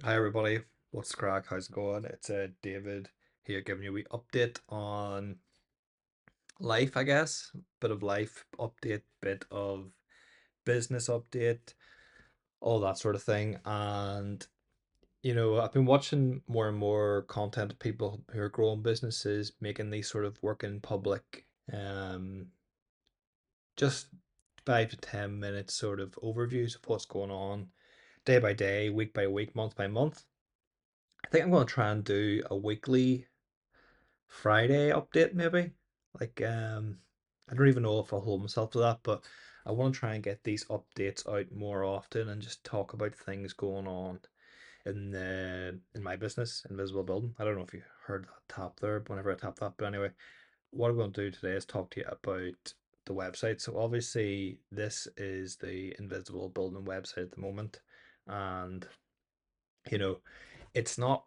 Hi everybody, what's the crack? How's it going? It's David here giving you a wee update on life, I guess. Bit of life update, bit of business update, all that sort of thing. And I've been watching more and more content of people who are growing businesses, making these sort of work in public, just 5 to 10 minutes sort of overviews of what's going on day by day, week by week, month by month. I think I'm going to try and do a weekly Friday update maybe. Like I don't even know if I'll hold myself to that, but I want to try and get these updates out more often and just talk about things going on in my business, Invisible Building. I don't know if you heard that tap there whenever I tap that, but anyway, what I'm going to do today is talk to you about the website. So obviously this is the Invisible Building website at the moment, and you know, it's not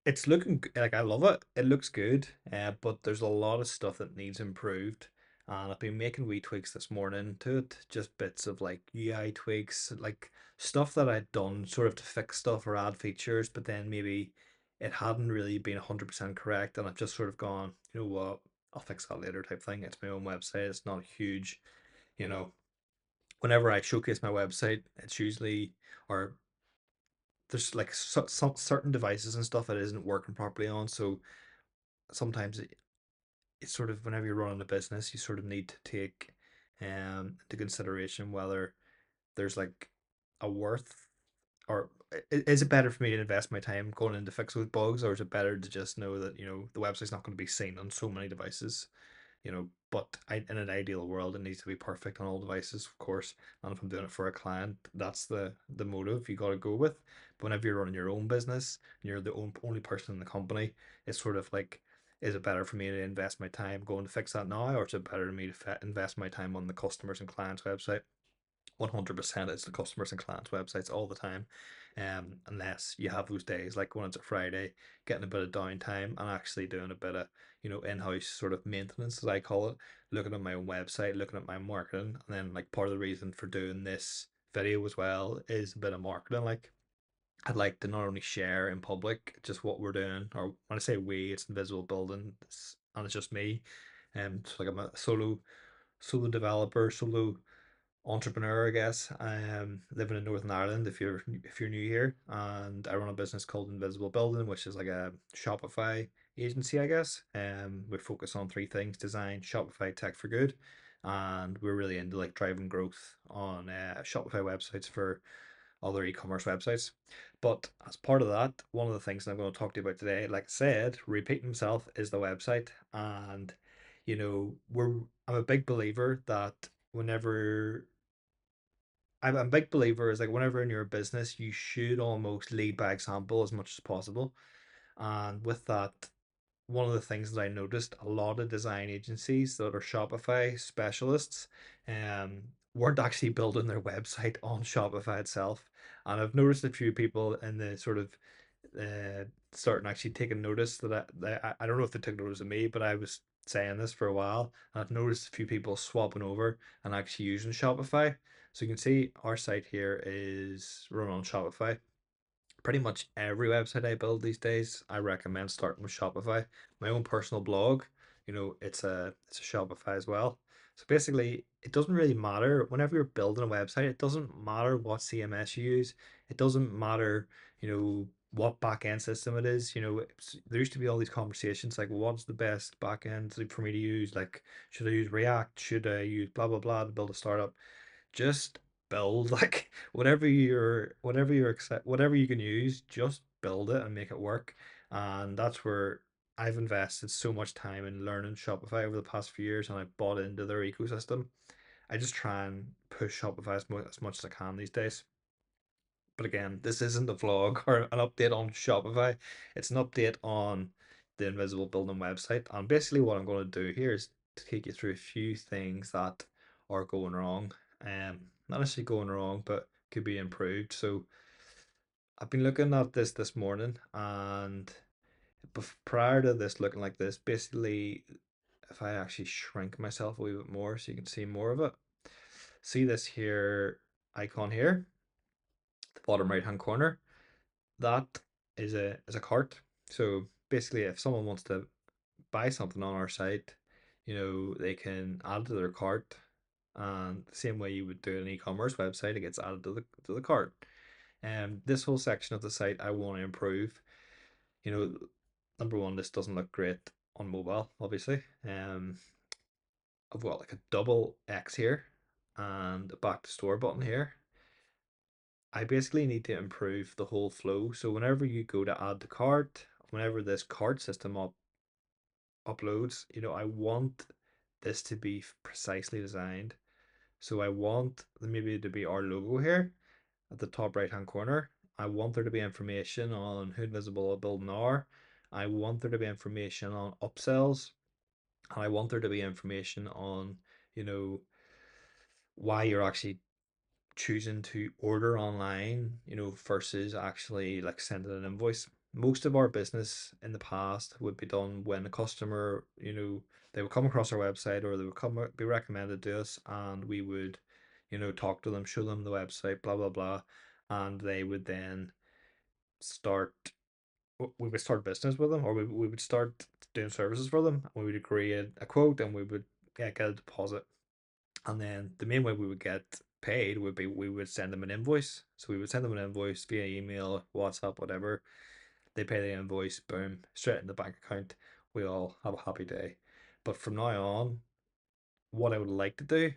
it's looking like I love it. It looks good, but there's a lot of stuff that needs improved. And I've been making wee tweaks this morning to it, just bits of like UI tweaks, like stuff that I'd done sort of to fix stuff or add features, but then maybe it hadn't really been 100% correct. And I've just sort of gone, you know what, I'll fix that later type thing. It's my own website, it's not huge, you know. Whenever I showcase my website, it's usually, or there's like some certain devices and stuff that isn't working properly on. So sometimes it's sort of whenever you're running a business, you sort of need to take into consideration whether there's like a worth or is it better for me to invest my time going in to fix those bugs, or is it better to just know that the website's not going to be seen on so many devices? But in an ideal world, it needs to be perfect on all devices, of course. And if I'm doing it for a client, that's the motive you got to go with. But whenever you're running your own business and you're the only person in the company, it's sort of like, is it better for me to invest my time going to fix that now, or is it better for me to invest my time on the customers and clients' website? 100% it's the customers and clients websites all the time, unless you have those days like when it's a Friday, getting a bit of downtime and actually doing a bit of in-house sort of maintenance, as I call it, looking at my own website, looking at my marketing. And then like part of the reason for doing this video as well is a bit of marketing. Like I'd like to not only share in public just what we're doing, or when I say we, it's Invisible Building, and it's just me. So like I'm a solo developer, solo entrepreneur, I guess. Living in Northern Ireland if you're new here, and I run a business called Invisible Building, which is like a Shopify agency, I guess. We focus on three things: design, Shopify, tech for good, and we're really into like driving growth on Shopify websites for other e-commerce websites. But as part of that, one of the things that I'm going to talk to you about today, like I said, repeating himself, is the website. And we're I'm a big believer that whenever I'm a big believer is like whenever in your business, you should almost lead by example as much as possible. And with that, one of the things that I noticed, a lot of design agencies that are Shopify specialists weren't actually building their website on Shopify itself. And I've noticed a few people in the sort of uh, starting actually taking notice that I don't know if they took notice of me, but I was saying this for a while, and I've noticed a few people swapping over and actually using Shopify. So you can see our site here is run on Shopify. Pretty much every website I build these days, I recommend starting with Shopify. My own personal blog, it's a Shopify as well. So basically, it doesn't really matter whenever you're building a website. It doesn't matter what CMS you use. It doesn't matter, what backend system it is. There used to be all these conversations like, what's the best backend for me to use? Like, should I use React? Should I use blah blah blah to build a startup? Just build like whatever you can use, just build it and make it work. And that's where I've invested so much time in learning Shopify over the past few years, and I bought into their ecosystem. I just try and push Shopify as much as I can these days. But again, this isn't a vlog or an update on Shopify. It's an update on the Invisible Building website. And basically what I'm going to do here is to take you through a few things that are going wrong. Not necessarily going wrong, but could be improved. So I've been looking at this morning, and prior to this looking like this, basically if I actually shrink myself a wee bit more so you can see more of it. See this here icon here, the bottom right hand corner. that is a cart. So basically, if someone wants to buy something on our site, they can add to their cart, and the same way you would do an e-commerce website, it gets added to the cart. And this whole section of the site I want to improve. You know, number one, this doesn't look great on mobile, obviously. I've got like a double X here and a back to store button here. I basically need to improve the whole flow. So whenever you go to add to cart, whenever this cart system uploads, I want this to be precisely designed. So I want maybe to be our logo here at the top right hand corner. I want there to be information on who Invisible Building are. I want there to be information on upsells. And I want there to be information on, you know, why you're actually choosing to order online, versus actually like sending an invoice. Most of our business in the past would be done when a customer, they would come across our website or they would be recommended to us, and we would, talk to them, show them the website, blah blah blah, and they would then start. We would start business with them, or we would start doing services for them. And we would agree a quote, and we would get a deposit, and then the main way we would get paid would be we would send them an invoice. So we would send them an invoice via email, WhatsApp, whatever. They pay the invoice, boom, straight in the bank account. We all have a happy day. But from now on, what I would like to do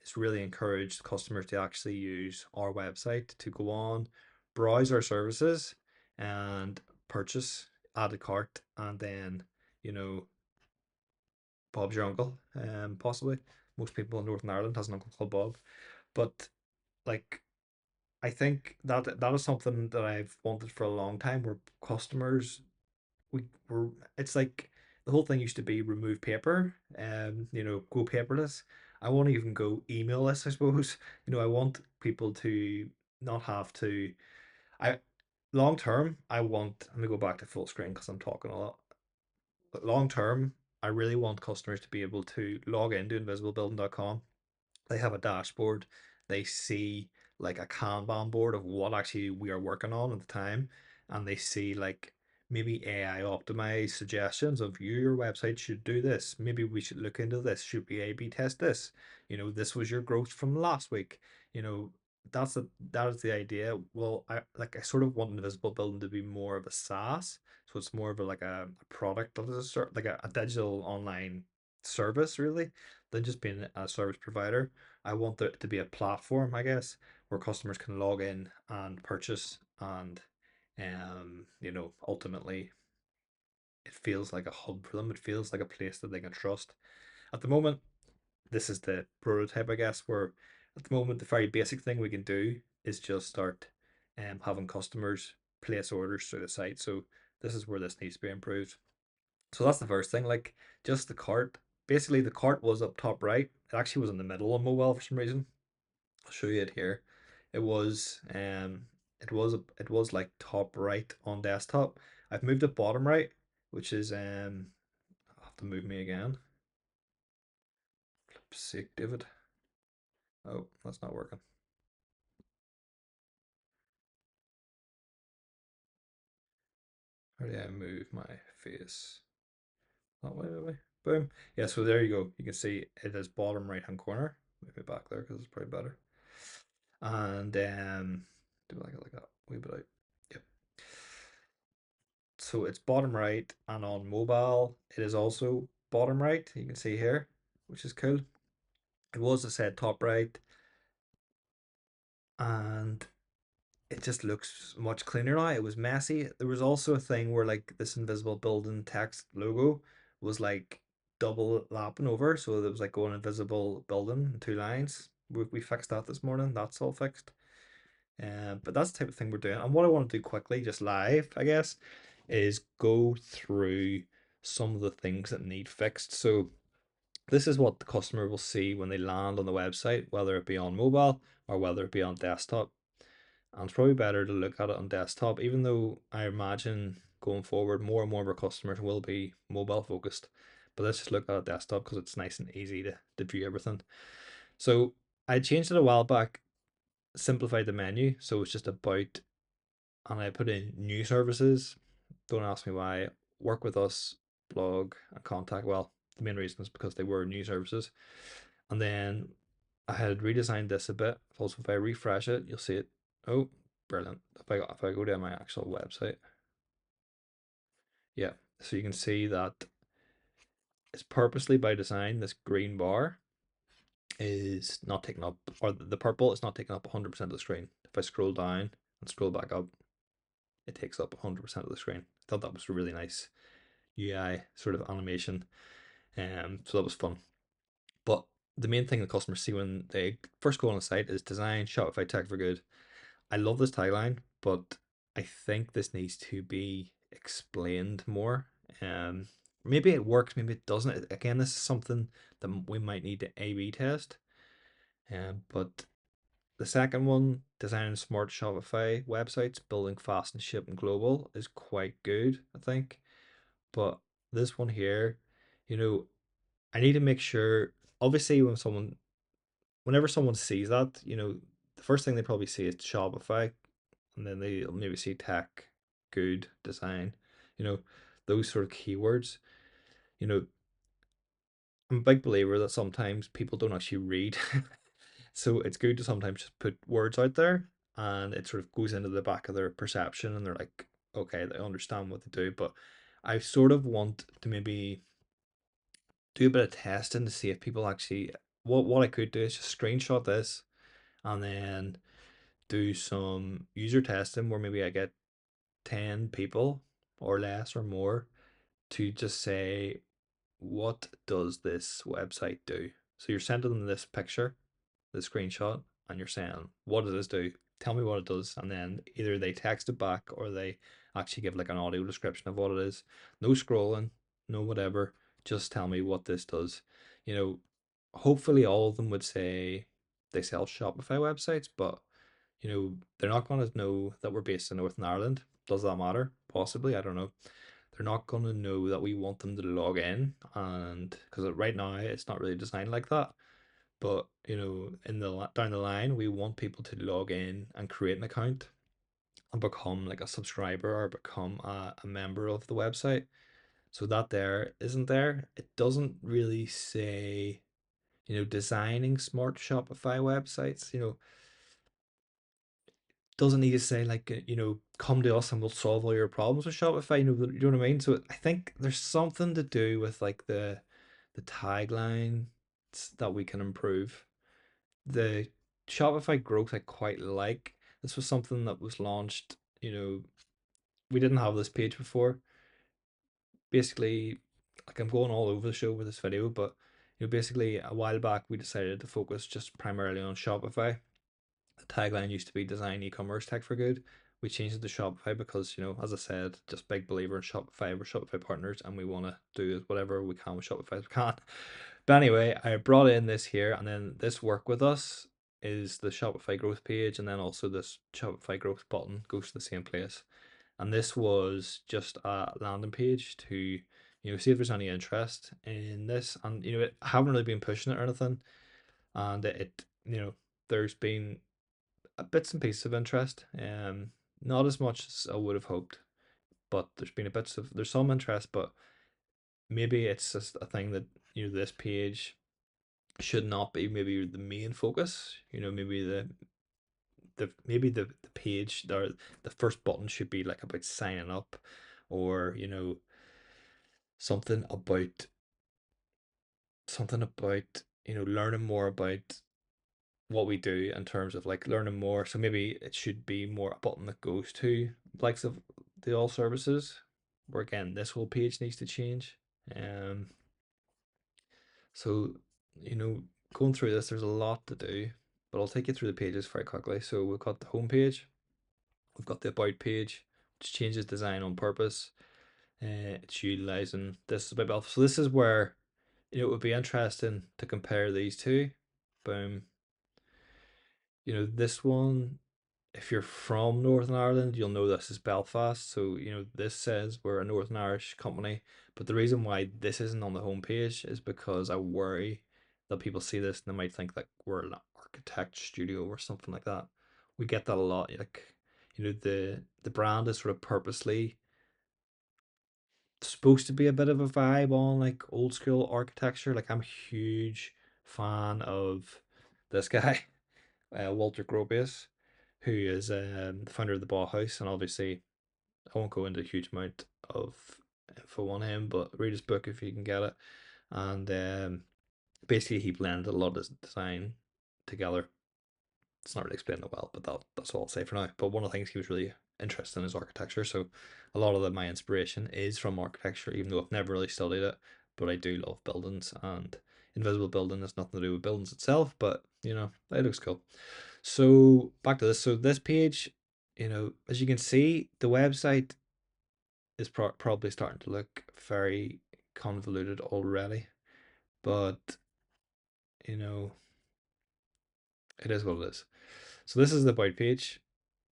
is really encourage customers to actually use our website to go on, browse our services, and purchase, add a cart, and then, you know, Bob's your uncle, possibly. Most people in Northern Ireland has an uncle called Bob. But like, I think that is something that I've wanted for a long time, where customers, we were it's like the whole thing used to be remove paper, go paperless. I want to even go emailless, I suppose. I want people to not have to. I Long term, I want. Let me go back to full screen because I'm talking a lot. But long term, I really want customers to be able to log into invisiblebuilding.com. They have a dashboard. They see like a Kanban board of what actually we are working on at the time, and they see like maybe AI optimized suggestions of your website should do this. Maybe we should look into this. Should we A/B test this? This was your growth from last week. You know, that is the idea. Well, I sort of want Invisible Building to be more of a SaaS, so it's more of a product of a sort, like a digital online service really, than just being a service provider. I want there to be a platform, I guess, where customers can log in and purchase, and ultimately it feels like a hub for them. It feels like a place that they can trust. At the moment, this is the prototype, I guess, where at the moment the very basic thing we can do is just start having customers place orders through the site. So this is where this needs to be improved. So that's the first thing, like just the cart. Basically, the cart was up top right. It actually was in the middle on mobile for some reason. I'll show you it here. It was like top right on desktop. I've moved it bottom right, which is I'll have to move me again. Flip's sake, David. Oh, that's not working. How do I move my face? That way, that way. Boom. Yeah, so there you go. You can see it is bottom right hand corner. Move it back there because it's probably better. And do I like it like that? Wee bit out. Yep. So it's bottom right, and on mobile it is also bottom right. You can see here, which is cool. It was, I said, top right, and it just looks much cleaner now. It was messy. There was also a thing where like this invisible building text logo was like double lapping over, so there was like going invisible building in two lines. We fixed that this morning. That's all fixed. But that's the type of thing we're doing. And what I want to do quickly, just live, I guess, is go through some of the things that need fixed. So this is what the customer will see when they land on the website, whether it be on mobile or whether it be on desktop. And it's probably better to look at it on desktop, even though I imagine going forward more and more of our customers will be mobile focused. But let's just look at it desktop because it's nice and easy to view everything. So I changed it a while back, simplified the menu, so it's just about and I put in new services. Don't ask me why. Work with us, blog, and contact. Well, the main reason is because they were new services. And then I had redesigned this a bit. Also, if I refresh it, you'll see it. Oh, brilliant. If I go to my actual website, yeah. So you can see that it's purposely by design. This green bar is not taking up, or the purple is not taking up 100% of the screen. If I scroll down and scroll back up, it takes up 100% of the screen. I thought that was a really nice UI sort of animation. So that was fun. But the main thing the customers see when they first go on the site is design Shopify tech for good. I love this tagline, but I think this needs to be explained more. Um, Maybe it works, maybe it doesn't. Again, this is something that we might need to A/B test. But the second one, designing smart Shopify websites, building fast and shipping global, is quite good, I think. But this one here, you know, I need to make sure. Obviously, whenever someone sees that, the first thing they probably see is Shopify, and then they'll maybe see tech, good, design, you know, those sort of keywords. You know, I'm a big believer that sometimes people don't actually read. So it's good to sometimes just put words out there and it sort of goes into the back of their perception and they're like, okay, they understand what they do. But I sort of want to maybe do a bit of testing to see if people actually what I could do is just screenshot this and then do some user testing where maybe I get 10 people or less or more to just say, what does this website do? So you're sending them this picture, the screenshot, and you're saying, what does this do? Tell me what it does. And then either they text it back or they actually give like an audio description of what it is. No scrolling, no whatever. Just tell me what this does. You know, hopefully all of them would say they sell Shopify websites, but they're not going to know that we're based in Northern Ireland. Does that matter? Possibly, I don't know. They're not going to know that we want them to log in, and because right now it's not really designed like that. But in the down the line, we want people to log in and create an account and become like a subscriber or become a member of the website. So that there isn't there. It doesn't really say, designing smart Shopify websites. Doesn't need to say like, come to us and we'll solve all your problems with Shopify. You know what I mean? So I think there's something to do with like the tagline that we can improve. The Shopify growth I quite like. This was something that was launched, we didn't have this page before. Basically, like I'm going all over the show with this video, but basically a while back we decided to focus just primarily on Shopify. The tagline used to be design e-commerce tech for good. We changed it to Shopify because, as I said, just big believer in Shopify. We're Shopify partners and we want to do whatever we can with Shopify as we can. But anyway, I brought in this here and then this work with us is the Shopify growth page, and then also this Shopify growth button goes to the same place. And this was just a landing page to, see if there's any interest in this. And, I haven't really been pushing it or anything. And there's been bits and pieces of interest. Not as much as I would have hoped, but there's some interest, but maybe it's just a thing that this page should not be maybe the main focus. Maybe the page or the first button should be like about signing up, or something about learning more about what we do in terms of like learning more. So maybe it should be more a button that goes to likes of the all services, where again this whole page needs to change. Um so you know going through this there's a lot to do, but I'll take you through the pages very quickly. So we've got the home page, we've got the about page, which changes design on purpose. It's utilizing this about, so this is where it would be interesting to compare these two. Boom. This one, if you're from Northern Ireland, you'll know this is Belfast. So, this says we're a Northern Irish company. But the reason why this isn't on the homepage is because I worry that people see this and they might think that we're an architect studio or something like that. We get that a lot. Like, The brand is sort of purposely supposed to be a bit of a vibe on like old school architecture. Like I'm a huge fan of this guy, Walter Gropius, who is the founder of the Bauhaus, and obviously I won't go into a huge amount of info on him, but read his book if you can get it. And basically, he blended a lot of his design together. It's not really explained that well, but that's all I'll say for now. But one of the things he was really interested in is architecture. So a lot of my inspiration is from architecture, even though I've never really studied it. But I do love buildings, and invisible building has nothing to do with buildings itself, but it looks cool. So back to this. So this page, as you can see, the website is probably starting to look very convoluted already, but you know, it is what it is. So this is the about page.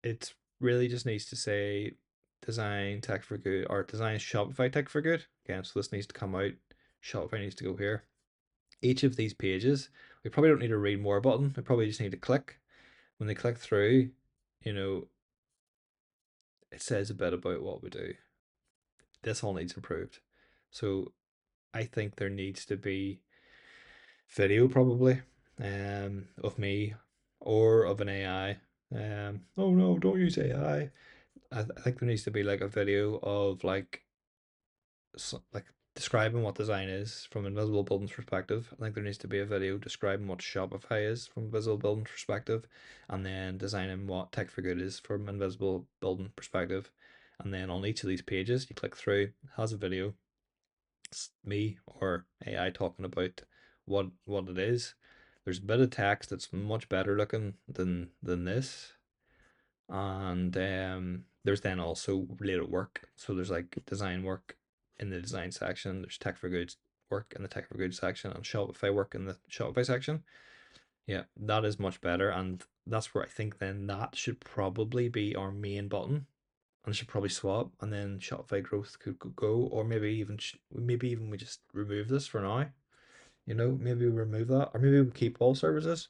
It really just needs to say design tech for good or design Shopify tech for good. Again, so this needs to come out. Shopify needs to go here. Each of these pages, we probably don't need a read more button. We probably just need to click. When they click through, you know, it says a bit about what we do. This all needs improved. So I think there needs to be video probably of me or of an AI. Oh no, don't use AI. I think there needs to be like a video of like describing what design is from Invisible Building's perspective. I think there needs to be a video describing what Shopify is from Invisible Building's perspective, and then designing what Tech for Good is from Invisible Building perspective. And then on each of these pages, you click through, it has a video. It's me or AI talking about what it is. There's a bit of text that's much better looking than this, and there's then also related work. So there's like design work in the design section. There's tech for good work in the tech for good section, and Shopify work in the Shopify section. Yeah, that is much better, and that's where I think then that should probably be our main button, and should probably swap, and then Shopify growth could go, or maybe even we just remove this for now. Maybe we remove that, or maybe we keep all services.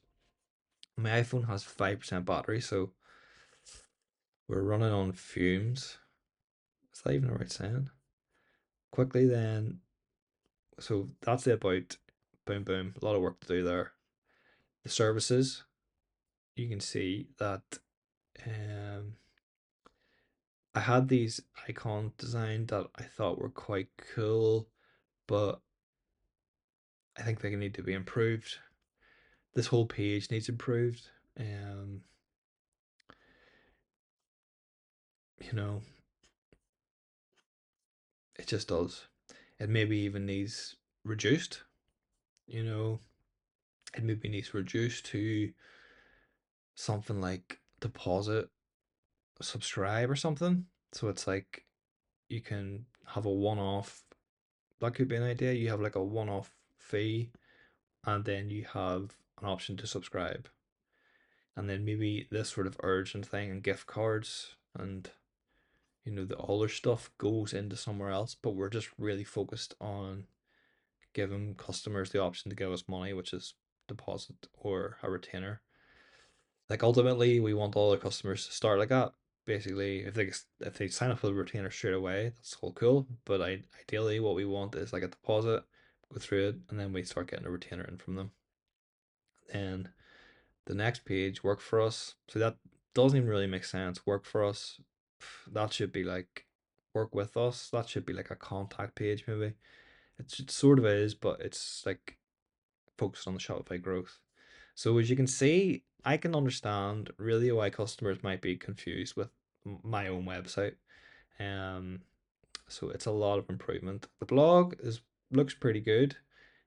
My iPhone has 5% battery, so we're running on fumes. Is that even the right saying? Quickly then, so that's it about boom boom. A lot of work to do there. The services, you can see that um I had these icon designed that I thought were quite cool, but I think they need to be improved. This whole page needs improved. Um, you know, it just does. It maybe even needs reduced, you know, it maybe needs reduced to something like deposit, subscribe or something. So it's like you can have a one off. That could be an idea. You have like a one off fee, and then you have an option to subscribe. And then maybe this sort of urgent thing and gift cards and the other stuff goes into somewhere else, but we're just really focused on giving customers the option to give us money, which is deposit or a retainer. Like ultimately, we want all our customers to start like that. Basically, if they sign up for the retainer straight away, that's all cool. But ideally, what we want is like a deposit, go through it, and then we start getting a retainer in from them. And the next page, work for us. So that doesn't even really make sense. Work for us, that should be like work with us. That should be like a contact page, maybe. It sort of is, but it's like focused on the Shopify growth. So as you can see, I can understand really why customers might be confused with my own website. Um, so it's a lot of improvement. The blog is looks pretty good.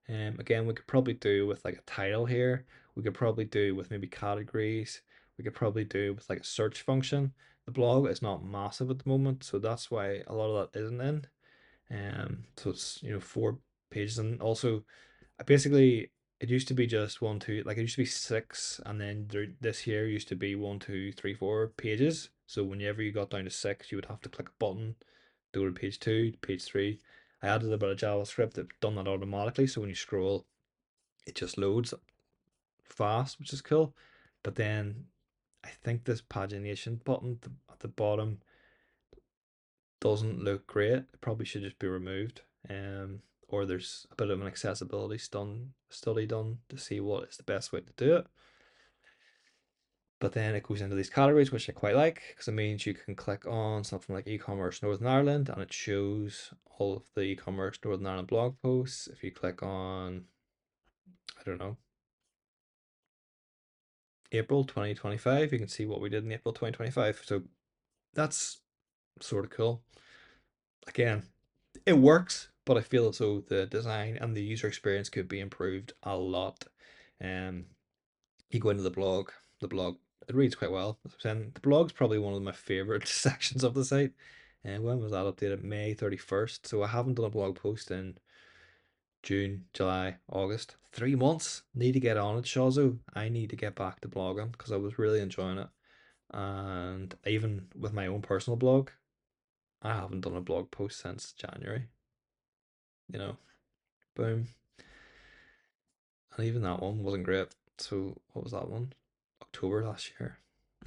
Again, we could probably do with like a title here. We could probably do with maybe categories. We could probably do with like a search function. The blog is not massive at the moment, so that's why a lot of that isn't in. So it's 4 pages, and also I basically it used to be just one, two, like it used to be six, and then this here used to be one, two, three, 4 pages. So whenever you got down to six, you would have to click a button to go to page two, page three. I added a bit of JavaScript that done that automatically, so when you scroll, it just loads fast, which is cool. But then I think this pagination button at the bottom doesn't look great. It probably should just be removed. Or there's a bit of an accessibility study done to see what is the best way to do it. But then it goes into these categories, which I quite like because it means you can click on something like e-commerce Northern Ireland and it shows all of the e-commerce Northern Ireland blog posts. If you click on, I don't know, April 2025, you can see what we did in April 2025. So that's sort of cool. Again, it works, but I feel as though the design and the user experience could be improved a lot. Um, you go into the blog, it reads quite well. And the blog's probably one of my favorite sections of the site. And when was that updated? May 31st. So I haven't done a blog post in June, July, August. 3 months. Need to get on it, Shazo. I need to get back to blogging because I was really enjoying it. And even with my own personal blog, I haven't done a blog post since January. You know, boom. And even that one wasn't great. So what was that one? October last year.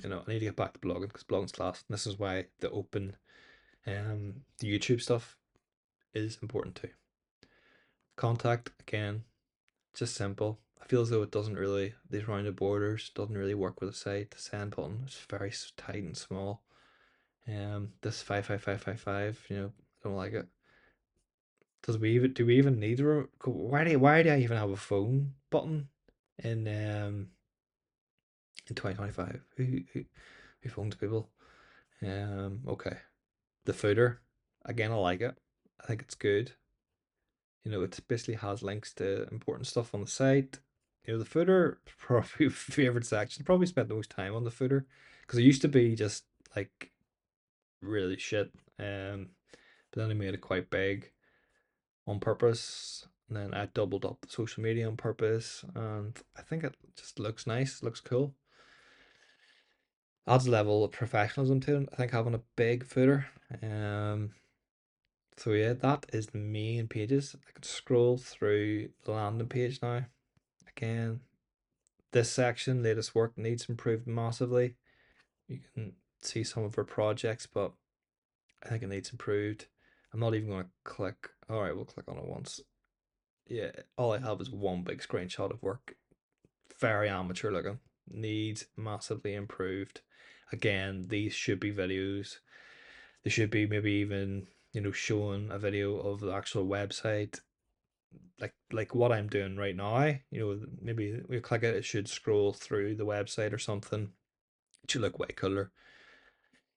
I need to get back to blogging because blogging's class. And this is why the YouTube stuff is important too. Contact again, just simple. I feel as though it doesn't really these rounded borders doesn't really work with the site. The send button is very tight and small. This 55555, I don't like it. Do we even need to? Why do I even have a phone button in um in 2025? Who phones people? Okay. The footer, again, I like it. I think it's good. It basically has links to important stuff on the site. The footer is probably favorite section. Probably spent the most time on the footer because it used to be just like really shit. But then I made it quite big on purpose. And then I doubled up the social media on purpose, and I think it just looks nice, looks cool. Adds a level of professionalism to it. I think having a big footer. So yeah, that is the main pages. I can scroll through the landing page now. Again, this section, latest work, needs improved massively. You can see some of our projects, but I think it needs improved. I'm not even going to click. All right, we'll click on it once. Yeah, all I have is one big screenshot of work. Very amateur looking. Needs massively improved. Again, these should be videos. They should be maybe even, showing a video of the actual website, like what I'm doing right now. Maybe we click it, it should scroll through the website or something. It should look way cooler.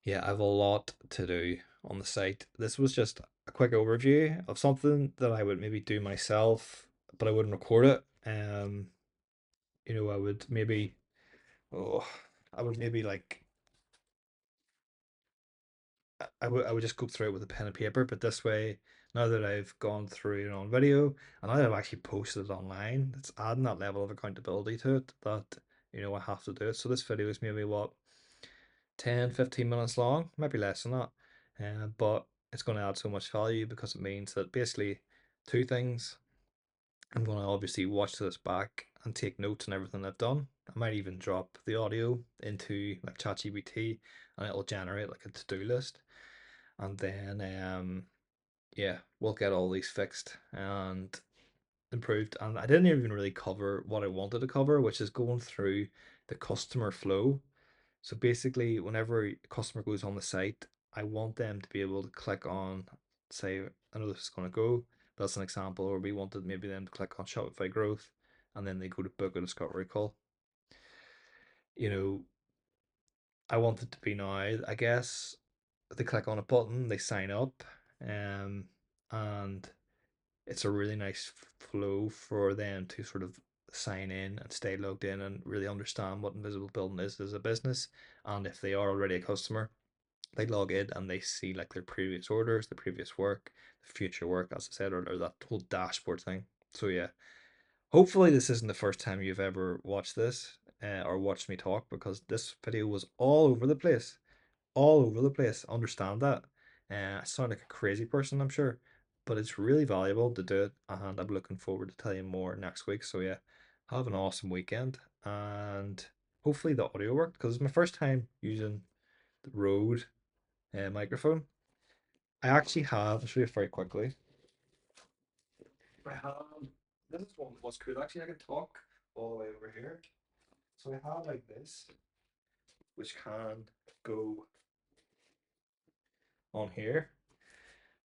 Yeah, I have a lot to do on the site. This was just a quick overview of something that I would maybe do myself, but I wouldn't record it. I would maybe, oh, I would maybe like I would just go through it with a pen and paper. But this way, now that I've gone through it on video and now that I've actually posted it online, it's adding that level of accountability to it that I have to do it. So this video is maybe what, 10, 15 minutes long, maybe less than that. But it's going to add so much value because it means that basically two things. I'm going to obviously watch this back and take notes on everything I've done. I might even drop the audio into like ChatGPT and it'll generate like a to-do list. And then yeah, we'll get all these fixed and improved. And I didn't even really cover what I wanted to cover, which is going through the customer flow. So basically, whenever a customer goes on the site, I want them to be able to click on, say, I know this is going to go, but that's an example, or we wanted maybe them to click on Shopify growth, and then they go to book a discovery call. You know, I want it to be now, I guess, they click on a button, they sign up, and it's a really nice flow for them to sort of sign in and stay logged in and really understand what Invisible Building is as a business. And if they are already a customer, they log in and they see like their previous orders, the previous work, the future work, as I said, or that whole dashboard thing. So yeah, hopefully this isn't the first time you've ever watched this or watched me talk because this video was all over the place, all over the place. Understand that. I sound like a crazy person, I'm sure, but it's really valuable to do it, and I'm looking forward to tell you more next week. So yeah, have an awesome weekend, and hopefully the audio worked because it's my first time using the Rode microphone. I actually have, I'll show you very quickly. I have, this is what's cool. Actually, I can talk all the way over here. So I have like this, which can go on here,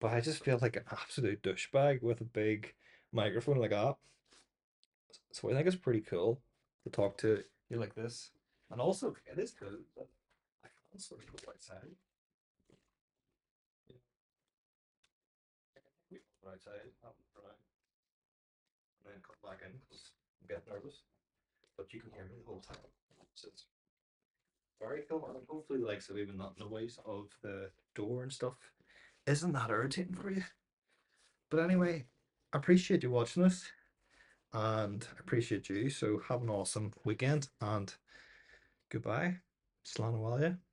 but I just feel like an absolute douchebag with a big microphone like that. So I think it's pretty cool to talk to you like this. And also, it is cool that I can sort of go outside. Yeah, we go outside, have a drive, and then come back in because I'm getting nervous. But you can hear me the whole time. So it's very cool. And hopefully, the likes of even that noise of the door and stuff isn't that irritating for you. But anyway, I appreciate you watching this and I appreciate you. So have an awesome weekend and goodbye. Slán